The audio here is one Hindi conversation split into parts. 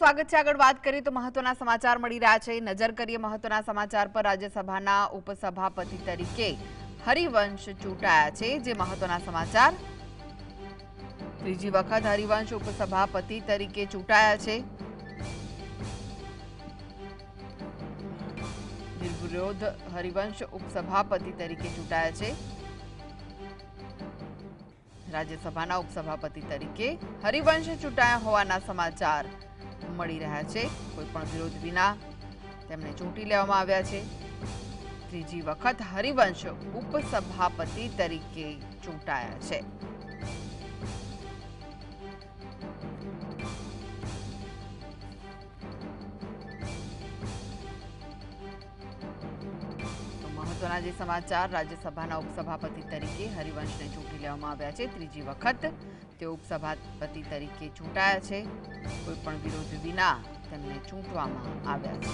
સ્વાગત છે। આગળ વાત કરીએ તો મહત્વના સમાચાર મળી રહ્યા છે। નજર કરીએ મહત્વના સમાચાર પર। રાજ્યસભાના ઉપસભાપતિ તરીકે હરિવંશ ચૂંટાયા છે। જે મહત્વના સમાચાર, ત્રીજી વખત હરિવંશ ઉપસભાપતિ તરીકે ચૂંટાયા છે। નિર્વિરોધ હરિવંશ ઉપસભાપતિ તરીકે ચૂંટાયા છે। રાજ્યસભાના ઉપસભાપતિ તરીકે હરિવંશ ચૂંટાયા હોવાના સમાચાર મળી રહ્યા છે। કોઈપણ વિરોધ વિના તેમને ચૂંટી લેવામાં આવ્યા છે। ત્રીજી વખત હરિવંશ ઉપસભાપતિ તરીકે ચૂંટાયા છે। મહત્વના જે સમાચાર, રાજ્યસભાના ઉપસભાપતિ તરીકે હરિવંશને ચૂંટી લેવામાં આવ્યા છે। ત્રીજી વખત તેઓ ઉપસભાપતિ તરીકે ચૂંટાયા છે। કોઈપણ વિરોધ વિના તેમને ચૂંટવામાં આવ્યા છે।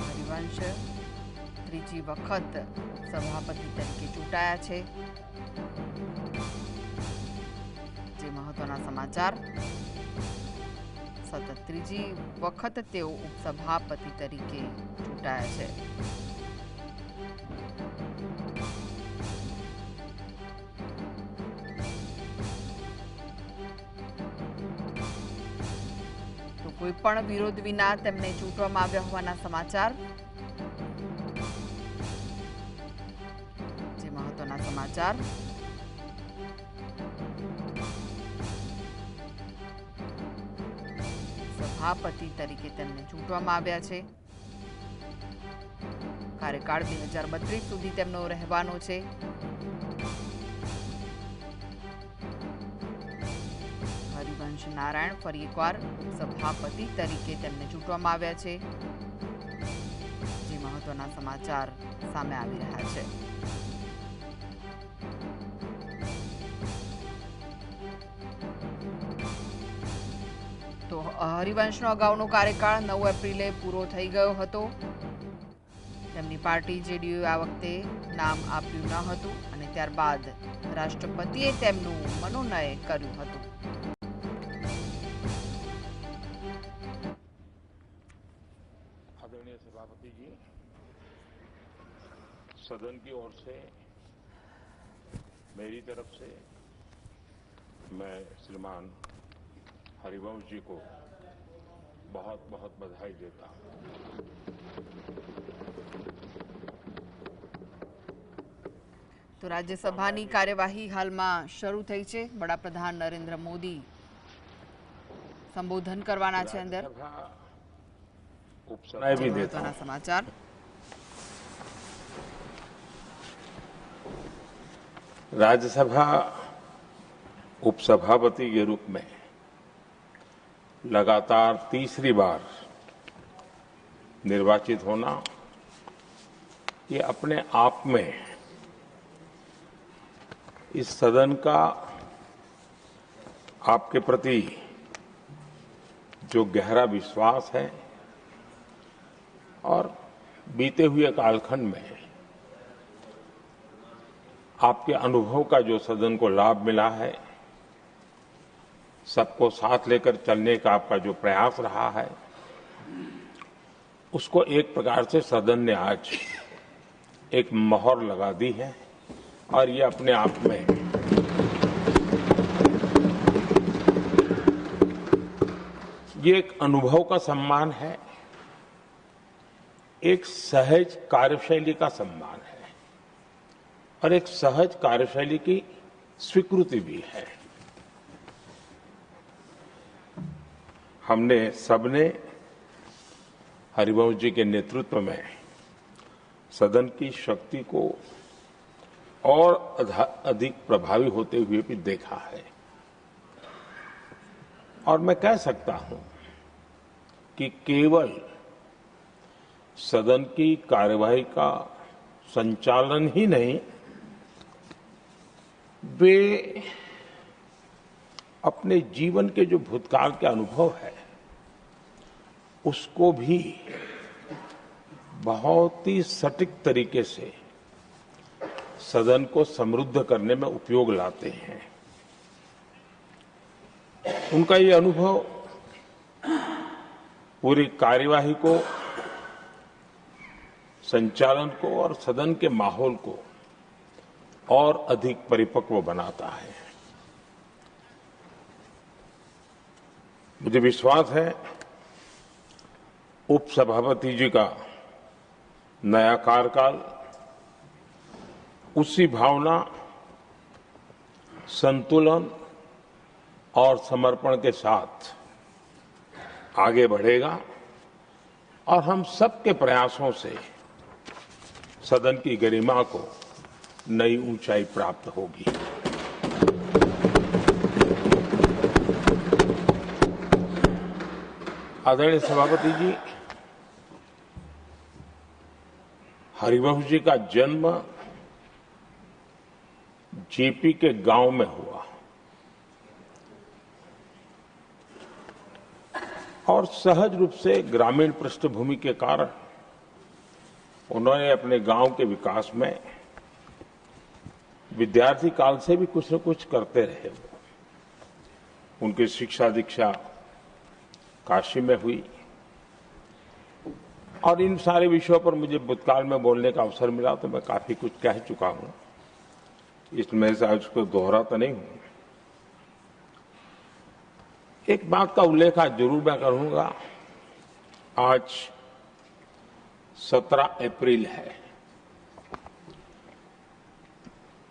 હરિવંશ ત્રીજી વખત ઉપસભાપતિ તરીકે ચૂંટાયા છે। જે મહત્વના સમાચાર, સતત ત્રીજી વખત તેઓ ઉપસભાપતિ તરીકે ચૂંટાયા છે। તો કોઈપણ વિરોધ વિના તેમને ચૂંટવામાં આવ્યા હોવાના સમાચાર। જે મહત્વના સમાચાર, સભાપતિ તરીકે તેમને ચૂંટવામાં આવ્યા છે। કાર્યકાળ 2032 સુધી તેમનો રહેવાનો છે। હરિવંશ નારાયણ ફરી એકવાર ઉપસભાપતિ તરીકે તેમને ચૂંટવામાં આવ્યા છે। જે મહત્વના સમાચાર સામે આવી રહ્યા છે। તો હરિવંશનો અગાઉનો કાર્યકાળ 9 એપ્રિલે પૂરો થઈ ગયો હતો। તેમની પાર્ટી જેડીયુએ આ વખતે નામ આપ્યું ન હતું અને ત્યારબાદ રાષ્ટ્રપતિએ તેમનું મનોનયન કર્યું હતું। आदरणीय सभापति जी, सदन की ओर से मेरी तरफ से मैं श्रीमान हरिवंश जी को बहुत बहुत बधाई देता हूं। तो राज्यसभाની કાર્યવાહી હાલમાં શરૂ થઈ છે। વડાપ્રધાન નરેન્દ્ર મોદી સંબોધન કરવાના છે અંદર। મહત્વના સમાચાર, राज्यसभा उपसभापति के रूप में लगातार तीसरी बार निर्वाचित होना, ये अपने आप में इस सदन का आपके प्रति जो गहरा विश्वास है और बीते हुए कालखंड में आपके अनुभव का जो सदन को लाभ मिला है, सबको साथ लेकर चलने का आपका जो प्रयास रहा है, उसको एक प्रकार से सदन ने आज एक मोहर लगा दी है। और ये अपने आप में ये एक अनुभव का सम्मान है, एक सहज कार्यशैली का सम्मान है और एक सहज कार्यशैली की स्वीकृति भी है। हमने सबने हरिवंश जी के नेतृत्व में सदन की शक्ति को और अधिक प्रभावी होते हुए भी देखा है। और मैं कह सकता हूं कि केवल सदन की कार्यवाही का संचालन ही नहीं, वे अपने जीवन के जो भूतकाल के अनुभव है उसको भी बहुत ही सटीक तरीके से सदन को समृद्ध करने में उपयोग लाते हैं। उनका ये अनुभव पूरी कार्यवाही को, संचालन को और सदन के माहौल को और अधिक परिपक्व बनाता है। मुझे विश्वास है उपसभापति जी का नया कार्यकाल उसी भावना, संतुलन और समर्पण के साथ आगे बढ़ेगा और हम सबके प्रयासों से सदन की गरिमा को नई ऊंचाई प्राप्त होगी। आदरणीय सभापति जी, हरिवंश जी का जन्म जेपी के गांव में हुआ और सहज रूप से ग्रामीण पृष्ठभूमि के कारण उन्होंने अपने गांव के विकास में विद्यार्थी काल से भी कुछ न कुछ करते रहे। उनकी शिक्षा दीक्षा काशी में हुई और इन सारे विषयों पर मुझे भूतकाल में बोलने का अवसर मिला तो मैं काफी कुछ कह चुका हूं, इसमें से आज उसको दोहराता नहीं हूं। एक बात का उल्लेख आज जरूर मैं करूंगा। आज 17 अप्रैल है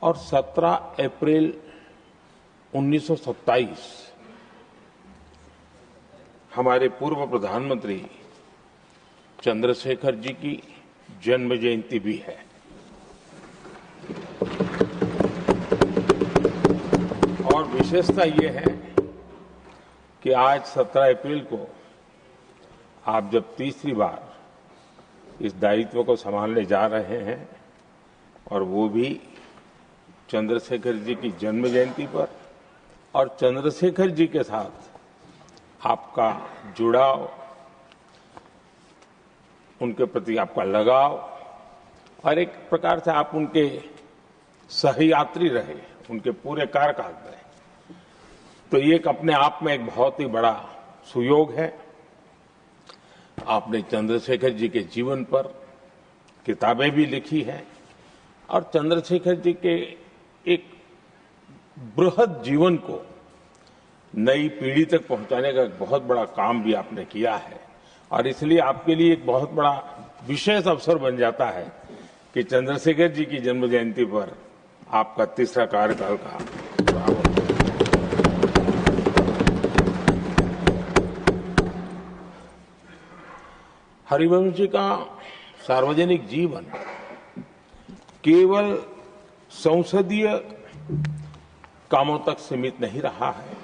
और 17 अप्रैल 1927 हमारे पूर्व प्रधानमंत्री चंद्रशेखर जी की जन्म जयंती भी है। और विशेषता ये है कि आज 17 अप्रैल को आप जब तीसरी बार इस दायित्व को संभालने जा रहे हैं और वो भी चंद्रशेखर जी की जन्म जयंती पर, और चंद्रशेखर जी के साथ आपका जुड़ाव, उनके प्रति आपका लगाव और एक प्रकार से आप उनके सहयात्री रहे उनके पूरे कार्यकाल में, तो ये एक अपने आप में एक बहुत ही बड़ा सुयोग है। आपने चंद्रशेखर जी के जीवन पर किताबें भी लिखी हैं और चंद्रशेखर जी के एक बृहद जीवन को नई पीढ़ी तक पहुंचाने का एक बहुत बड़ा काम भी आपने किया है और इसलिए आपके लिए एक बहुत बड़ा विशेष अवसर बन जाता है कि चंद्रशेखर जी की जन्म जयंती पर आपका तीसरा कार्यकाल का प्रारंभ। हरिवंश जी का सार्वजनिक जीवन केवल संसदीय कामों तक सीमित नहीं रहा है।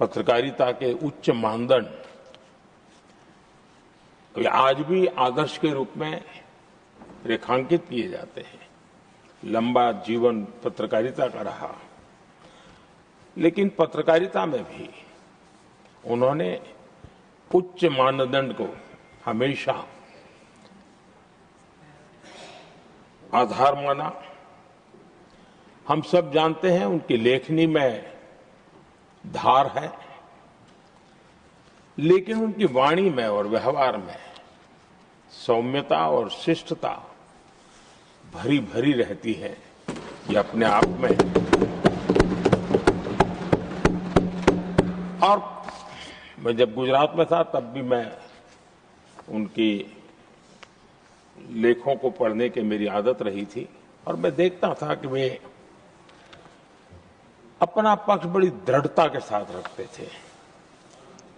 पत्रकारिता के उच्च मानदंड आज भी आदर्श के रूप में रेखांकित किए जाते हैं। लंबा जीवन पत्रकारिता का रहा, लेकिन पत्रकारिता में भी उन्होंने उच्च मानदंड को हमेशा आधार माना। हम सब जानते हैं उनकी लेखनी में धार है, लेकिन उनकी वाणी में और व्यवहार में सौम्यता और शिष्टता भरी भरी रहती है। ये अपने आप में और मैं जब गुजरात में था तब भी मैं उनकी लेखों को पढ़ने की मेरी आदत रही थी और मैं देखता था कि वे अपना पक्ष बड़ी दृढ़ता के साथ रखते थे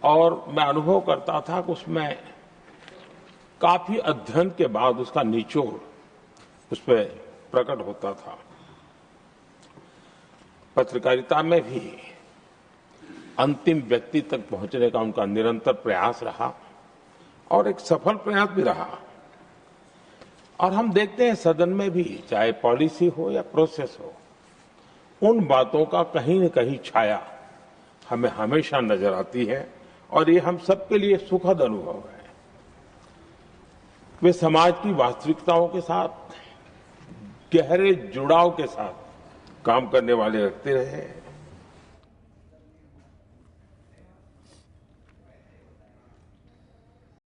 और मैं अनुभव करता था कि उसमें काफी अध्ययन के बाद उसका निचोड़ उस पर प्रकट होता था। पत्रकारिता में भी अंतिम व्यक्ति तक पहुंचने का उनका निरंतर प्रयास रहा और एक सफल प्रयास भी रहा। और हम देखते हैं सदन में भी, चाहे पॉलिसी हो या प्रोसेस हो, उन बातों का कहीं न कहीं छाया हमें हमेशा नजर आती है और ये हम सबके लिए सुखद अनुभव है। वे समाज की वास्तविकताओं के साथ गहरे जुड़ाव के साथ काम करने वाले व्यक्ति रहे हैं।